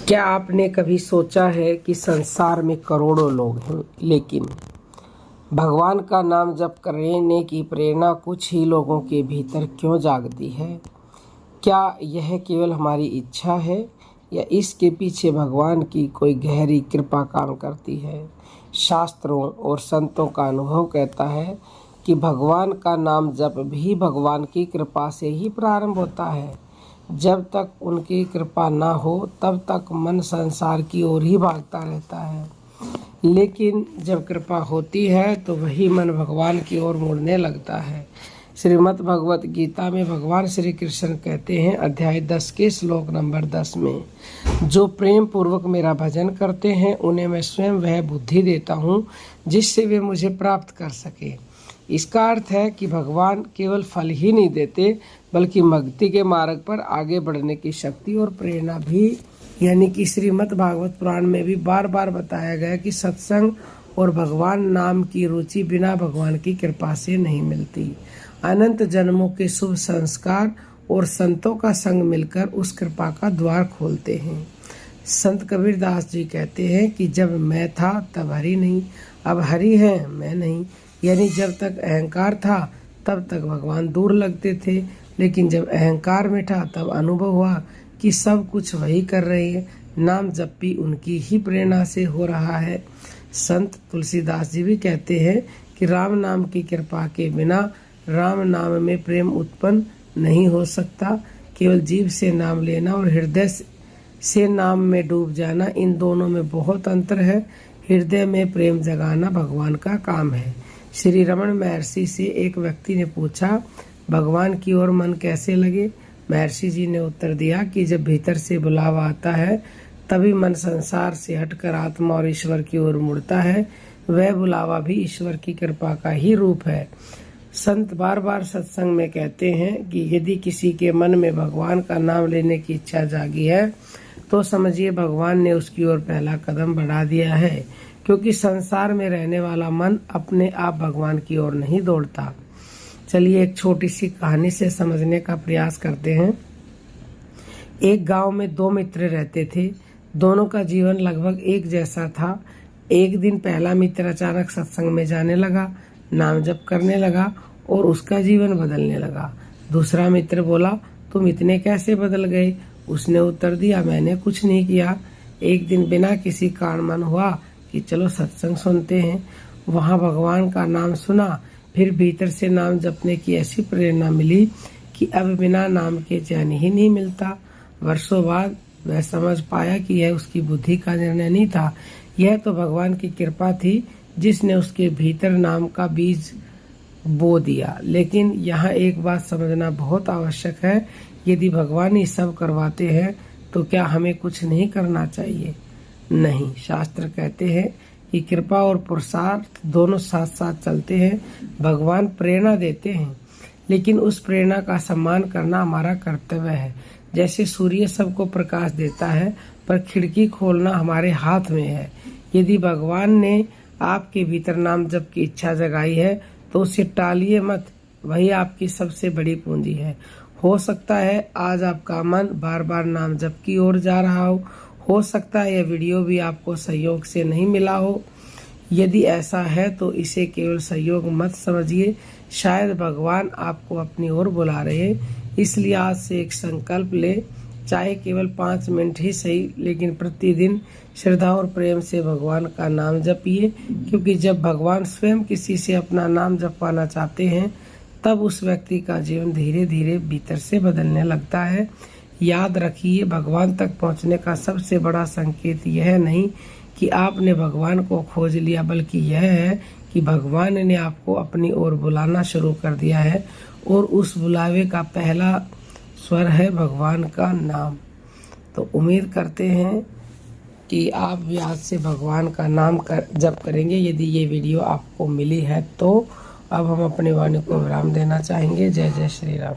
क्या आपने कभी सोचा है कि संसार में करोड़ों लोग हैं, लेकिन भगवान का नाम जप करने की प्रेरणा कुछ ही लोगों के भीतर क्यों जागती है? क्या यह केवल हमारी इच्छा है या इसके पीछे भगवान की कोई गहरी कृपा काम करती है? शास्त्रों और संतों का अनुभव कहता है कि भगवान का नाम जप भी भगवान की कृपा से ही प्रारंभ होता है। जब तक उनकी कृपा ना हो तब तक मन संसार की ओर ही भागता रहता है, लेकिन जब कृपा होती है तो वही मन भगवान की ओर मुड़ने लगता है। श्रीमद् भगवत गीता में भगवान श्री कृष्ण कहते हैं, अध्याय 10 के श्लोक नंबर 10 में, जो प्रेम पूर्वक मेरा भजन करते हैं उन्हें मैं स्वयं वह बुद्धि देता हूँ जिससे वे मुझे प्राप्त कर सके। इसका अर्थ है कि भगवान केवल फल ही नहीं देते बल्कि भक्ति के मार्ग पर आगे बढ़ने की शक्ति और प्रेरणा भी। यानी कि श्रीमद् भागवत पुराण में भी बार बार बताया गया कि सत्संग और भगवान नाम की रुचि बिना भगवान की कृपा से नहीं मिलती। अनंत जन्मों के शुभ संस्कार और संतों का संग मिलकर उस कृपा का द्वार खोलते हैं। संत कबीरदास जी कहते हैं कि जब मैं था तब हरि नहीं, अब हरि है मैं नहीं। यानी जब तक अहंकार था तब तक भगवान दूर लगते थे, लेकिन जब अहंकार मिटा तब अनुभव हुआ कि सब कुछ वही कर रहे हैं। नाम जप भी उनकी ही प्रेरणा से हो रहा है। संत तुलसीदास जी भी कहते हैं कि राम नाम की कृपा के बिना राम नाम में प्रेम उत्पन्न नहीं हो सकता। केवल जीभ से नाम लेना और हृदय से नाम में डूब जाना, इन दोनों में बहुत अंतर है। हृदय में प्रेम जगाना भगवान का काम है। श्री रमण महर्षि से एक व्यक्ति ने पूछा, भगवान की ओर मन कैसे लगे? महर्षि जी ने उत्तर दिया कि जब भीतर से बुलावा आता है तभी मन संसार से हटकर आत्मा और ईश्वर की ओर मुड़ता है। वह बुलावा भी ईश्वर की कृपा का ही रूप है। संत बार बार सत्संग में कहते हैं कि यदि किसी के मन में भगवान का नाम लेने की इच्छा जागी है तो समझिए भगवान ने उसकी ओर पहला कदम बढ़ा दिया है, क्योंकि संसार में रहने वाला मन अपने आप भगवान की ओर नहीं दौड़ता। चलिए एक छोटी सी कहानी से समझने का प्रयास करते हैं। एक गांव में दो मित्र रहते थे। दोनों का जीवन लगभग एक जैसा था। एक दिन पहला मित्र अचानक सत्संग में जाने लगा, नाम जप करने लगा और उसका जीवन बदलने लगा। दूसरा मित्र बोला, तुम इतने कैसे बदल गए? उसने उत्तर दिया, मैंने कुछ नहीं किया। एक दिन बिना किसी कारण मन हुआ कि चलो सत्संग सुनते हैं। वहाँ भगवान का नाम सुना, फिर भीतर से नाम जपने की ऐसी प्रेरणा मिली कि अब बिना नाम के चैन ही नहीं मिलता। वर्षों बाद वह समझ पाया कि यह उसकी बुद्धि का निर्णय नहीं था, यह तो भगवान की कृपा थी जिसने उसके भीतर नाम का बीज बो दिया। लेकिन यहाँ एक बात समझना बहुत आवश्यक है, यदि भगवान ही सब करवाते हैं तो क्या हमें कुछ नहीं करना चाहिए? नहीं, शास्त्र कहते हैं कि कृपा और पुरुषार्थ दोनों साथ साथ चलते हैं। भगवान प्रेरणा देते हैं, लेकिन उस प्रेरणा का सम्मान करना हमारा कर्तव्य है। जैसे सूर्य सबको प्रकाश देता है, पर खिड़की खोलना हमारे हाथ में है। यदि भगवान ने आपके भीतर नाम जप की इच्छा जगाई है तो उसे टालिए मत, वही आपकी सबसे बड़ी पूंजी है। हो सकता है आज आपका मन बार बार नाम जप की ओर जा रहा हो सकता है यह वीडियो भी आपको सहयोग से नहीं मिला हो। यदि ऐसा है तो इसे केवल सहयोग मत समझिए, शायद भगवान आपको अपनी ओर बुला रहे। इसलिए आज से एक संकल्प ले, चाहे केवल 5 मिनट ही सही, लेकिन प्रतिदिन श्रद्धा और प्रेम से भगवान का नाम जपिए, क्योंकि जब भगवान स्वयं किसी से अपना नाम जपवाना चाहते हैं तब उस व्यक्ति का जीवन धीरे धीरे भीतर से बदलने लगता है। याद रखिए, भगवान तक पहुंचने का सबसे बड़ा संकेत यह नहीं कि आपने भगवान को खोज लिया, बल्कि यह है कि भगवान ने आपको अपनी ओर बुलाना शुरू कर दिया है और उस बुलावे का पहला स्वर है भगवान का नाम। तो उम्मीद करते हैं कि आप भी आज से भगवान का नाम जप करेंगे। यदि ये वीडियो आपको मिली है तो अब हम अपनी वाणी को विराम देना चाहेंगे। जय जय श्री राम।